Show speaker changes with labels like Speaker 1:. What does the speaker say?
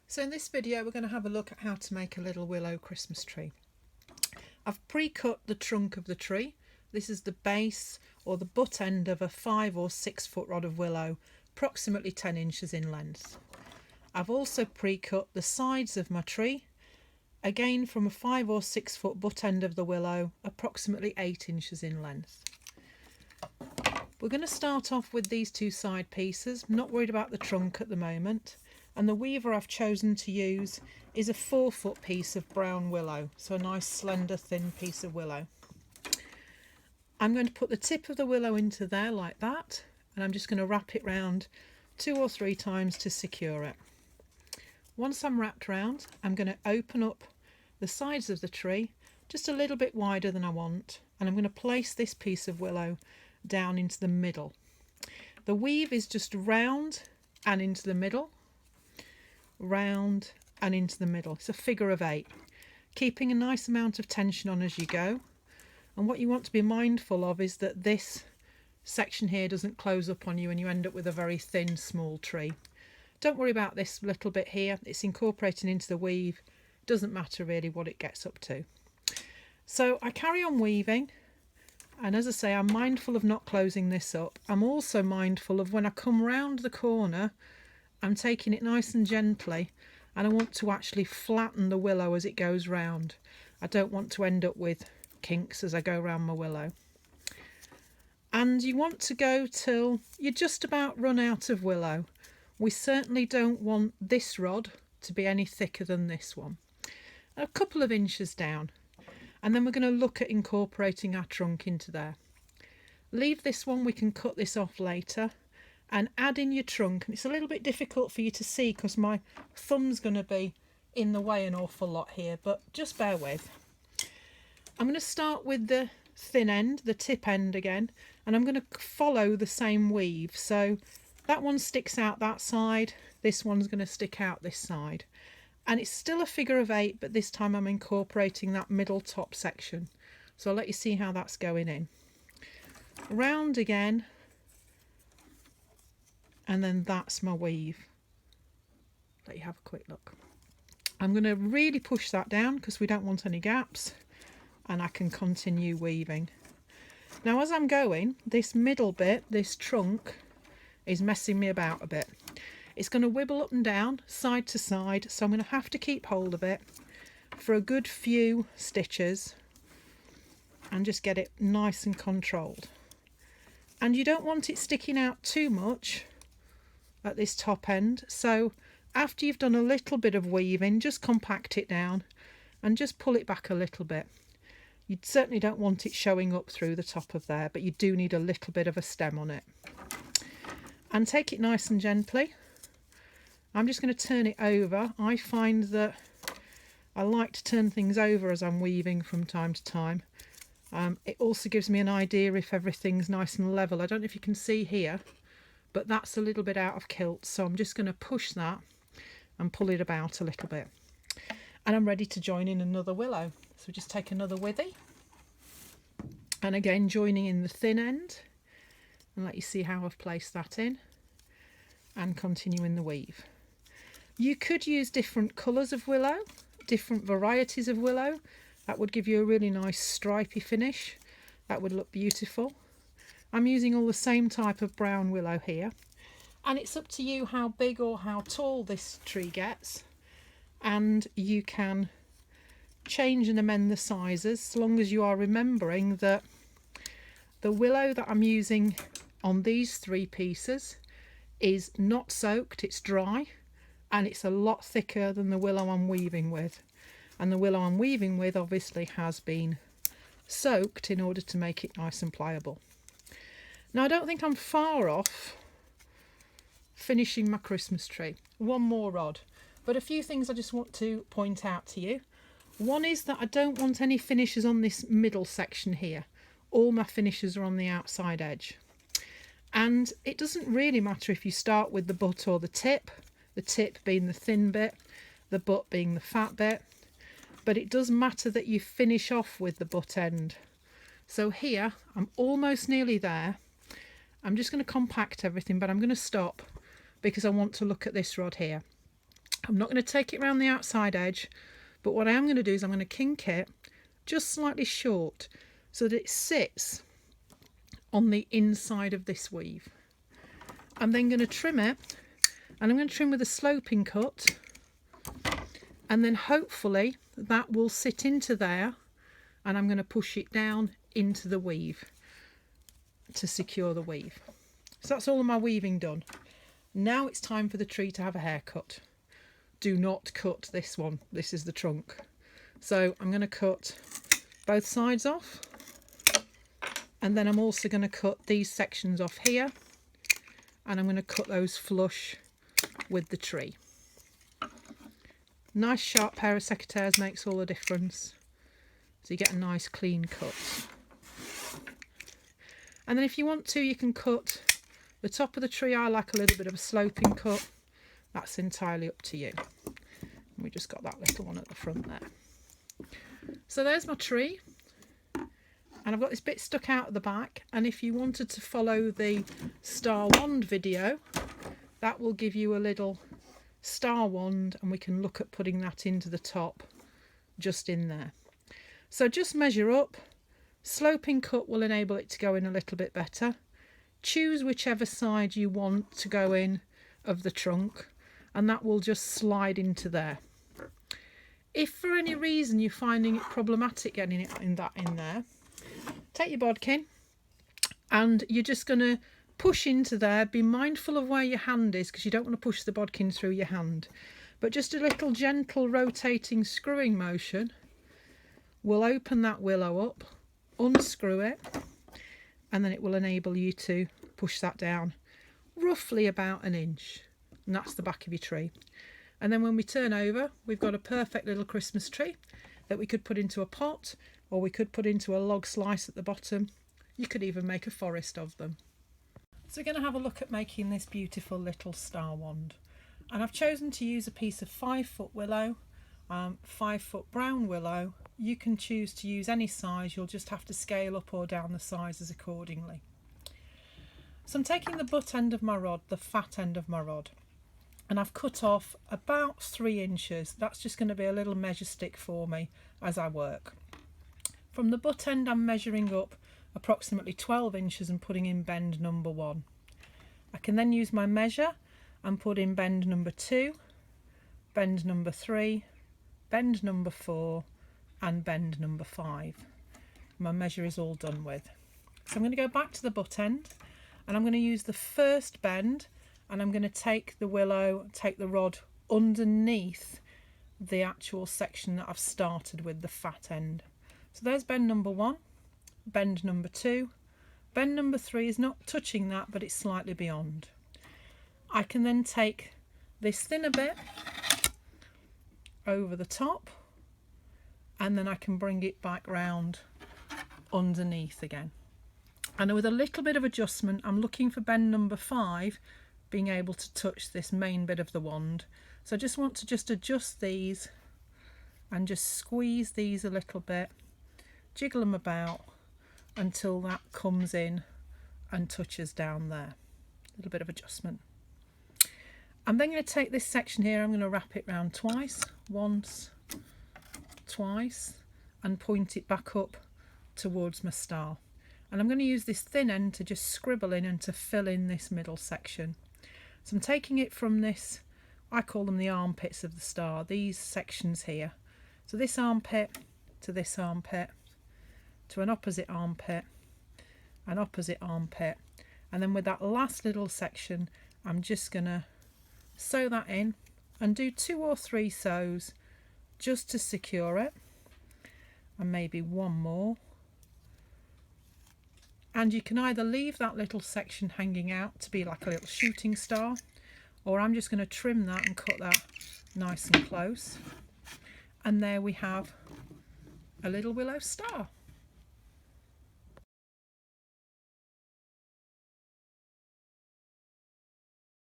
Speaker 1: So in this video we're going to have a look at how to make a little willow Christmas tree. I've pre-cut the trunk of the tree. This is the base or the butt end of a 5 or 6 foot rod of willow, approximately 10 inches in length. I've also pre-cut the sides of my tree, again from a 5 or 6 foot butt end of the willow, approximately 8 inches in length. We're going to start off with these two side pieces. I'm not worried about the trunk at the moment. And the weaver I've chosen to use is a 4 foot piece of brown willow, so a nice slender thin piece of willow. I'm going to put the tip of the willow into there like that, and I'm just going to wrap it round 2 or 3 times to secure it. Once I'm wrapped round, I'm going to open up the sides of the tree just a little bit wider than I want, and I'm going to place this piece of willow down into the middle. The weave is just round and into the middle, round and into the middle. It's a figure of 8, keeping a nice amount of tension on as you go. And what you want to be mindful of is that this section here doesn't close up on you and you end up with a very thin small tree. Don't worry about this little bit here, it's incorporating into the weave. Doesn't matter really what it gets up to. So I carry on weaving, and as I say, I'm mindful of not closing this up. I'm also mindful of when I come round the corner, I'm taking it nice and gently, and I want to actually flatten the willow as it goes round. I don't want to end up with kinks as I go around my willow. And you want to go till you just about run out of willow. We certainly don't want this rod to be any thicker than this one. A couple of inches down. And then we're going to look at incorporating our trunk into there. Leave this one, we can cut this off later. And add in your trunk, and it's a little bit difficult for you to see because my thumb's going to be in the way an awful lot here, but just bear with. I'm going to start with the thin end, the tip end again, and I'm going to follow the same weave. So that one sticks out that side, this one's going to stick out this side, and it's still a figure of 8, but this time I'm incorporating that middle top section. So I'll let you see how that's going in. Round again. And then that's my weave. Let you have a quick look. I'm going to really push that down because we don't want any gaps, and I can continue weaving. Now as I'm going, this middle bit, this trunk, is messing me about a bit. It's going to wibble up and down, side to side, so I'm going to have to keep hold of it for a good few stitches and just get it nice and controlled. And you don't want it sticking out too much at this top end, so after you've done a little bit of weaving, just compact it down and just pull it back a little bit. You certainly don't want it showing up through the top of there, but you do need a little bit of a stem on it. And take it nice and gently. I'm just going to turn it over. I find that I like to turn things over as I'm weaving from time to time. It also gives me an idea if everything's nice and level. I don't know if you can see here, but that's a little bit out of kilt, so I'm just going to push that and pull it about a little bit. And I'm ready to join in another willow. So just take another withy, and again joining in the thin end, and let you see how I've placed that in, and continue in the weave. You could use different colours of willow, different varieties of willow. That would give you a really nice stripy finish. That would look beautiful. I'm using all the same type of brown willow here, and it's up to you how big or how tall this tree gets, and you can change and amend the sizes so long as you are remembering that the willow that I'm using on these 3 pieces is not soaked, it's dry, and it's a lot thicker than the willow I'm weaving with. And the willow I'm weaving with obviously has been soaked in order to make it nice and pliable. Now I don't think I'm far off finishing my Christmas tree. One more rod, but a few things I just want to point out to you. One is that I don't want any finishes on this middle section here. All my finishes are on the outside edge. And it doesn't really matter if you start with the butt or the tip being the thin bit, the butt being the fat bit, but it does matter that you finish off with the butt end. So here, I'm almost nearly there. I'm just going to compact everything, but I'm going to stop because I want to look at this rod here. I'm not going to take it around the outside edge, but what I am going to do is I'm going to kink it just slightly short so that it sits on the inside of this weave. I'm then going to trim it, and I'm going to trim with a sloping cut, and then hopefully that will sit into there, and I'm going to push it down into the weave to secure the weave. So that's all of my weaving done. Now it's time for the tree to have a haircut. Do not cut this one. This is the trunk. So I'm going to cut both sides off, and then I'm also going to cut these sections off here, and I'm going to cut those flush with the tree. Nice sharp pair of secateurs makes all the difference, so you get a nice clean cut. And then if you want to, you can cut the top of the tree. I like a little bit of a sloping cut. That's entirely up to you. We just got that little one at the front there. So there's my tree, and I've got this bit stuck out at the back, and if you wanted to follow the star wand video, that will give you a little star wand, and we can look at putting that into the top just in there. So just measure up. Sloping cut will enable it to go in a little bit better. Choose whichever side you want to go in of the trunk, and that will just slide into there. If for any reason you're finding it problematic getting it in there, take your bodkin and you're just going to push into there. Be mindful of where your hand is, because you don't want to push the bodkin through your hand, but just a little gentle rotating screwing motion will open that willow up, unscrew it, and then it will enable you to push that down roughly about 1 inch, and that's the back of your tree. And then when we turn over, we've got a perfect little Christmas tree that we could put into a pot, or we could put into a log slice at the bottom. You could even make a forest of them. So we're going to have a look at making this beautiful little star wand, and I've chosen to use a piece of 5-foot willow, 5-foot brown willow. You can choose to use any size. You'll just have to scale up or down the sizes accordingly. So I'm taking the butt end of my rod, the fat end of my rod, and I've cut off about 3 inches. That's just going to be a little measure stick for me as I work. From the butt end, I'm measuring up approximately 12 inches and putting in bend number 1. I can then use my measure and put in bend number 2, bend number 3, bend number 4, and bend number 5. My measure is all done with. So I'm going to go back to the butt end, and I'm going to use the first bend, and I'm going to take the willow, take the rod underneath the actual section that I've started with, the fat end. So there's bend number 1, bend number 2, bend number 3 is not touching that, but it's slightly beyond. I can then take this thinner bit over the top, and then I can bring it back round underneath again. And with a little bit of adjustment, I'm looking for bend number 5 being able to touch this main bit of the wand. So I just want to just adjust these and just squeeze these a little bit, jiggle them about until that comes in and touches down there. A little bit of adjustment. I'm then going to take this section here, I'm going to wrap it round twice, once, twice, and point it back up towards my star. And I'm going to use this thin end to just scribble in and to fill in this middle section. So I'm taking it from this, I call them the armpits of the star, these sections here. So this armpit to this armpit, to an opposite armpit, an opposite armpit, and then with that last little section, I'm just going to sew that in and do 2 or 3 sews just to secure it, and maybe 1 more. And you can either leave that little section hanging out to be like a little shooting star, or I'm just going to trim that and cut that nice and close. And there we have a little willow star.